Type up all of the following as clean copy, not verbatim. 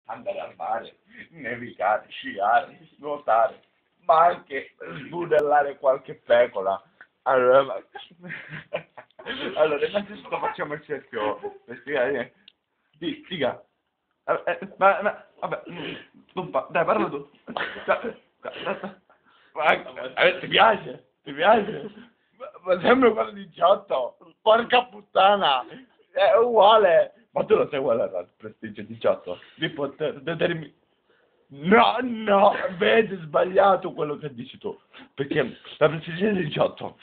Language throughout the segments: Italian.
andare al mare, nevicare, sciare, nuotare, ma anche sbudellare qualche pecora. Allora, allora innanzitutto facciamo il cerchio per spiegare. Dica. Vabbè, dai, parla tu. Ti piace? Ti piace? Ma sembra quello di Giotto. Porca puttana. È uguale. Ma tu lo sai qual era il prestigio di Giotto? Di poter determinare. No, vedi, sbagliato quello che dici tu. Perché la prestigio di Giotto.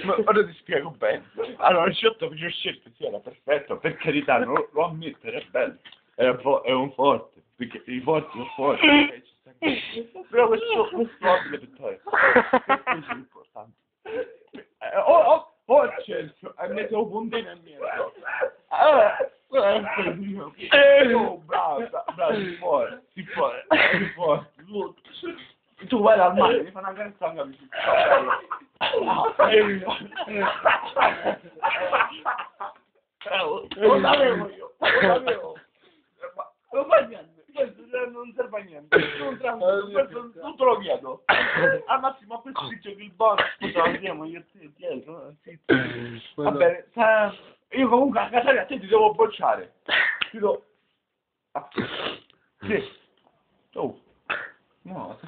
Ma ora ti spiego bene. Allora, Giotto che ho scelto, sì, era perfetto, per carità, lo ammetto, era bello. È un forte, perché i forti sono forti. Però questo nobile pittore, questo è importante. Ho scelto, hai messo un puntino e mezzo. Bravo, si può. Tu vai al mare, mi fai una canzone amici. Lo sapevo io, lo sapevo. Non fa niente, questo non serve a niente, questo non te lo chiedo. Al massimo a questo dice che il bonus, scusa, andiamo io sì. Va bene, io comunque a casa a te ti devo bocciare. Ti do... Sì. Oh. No,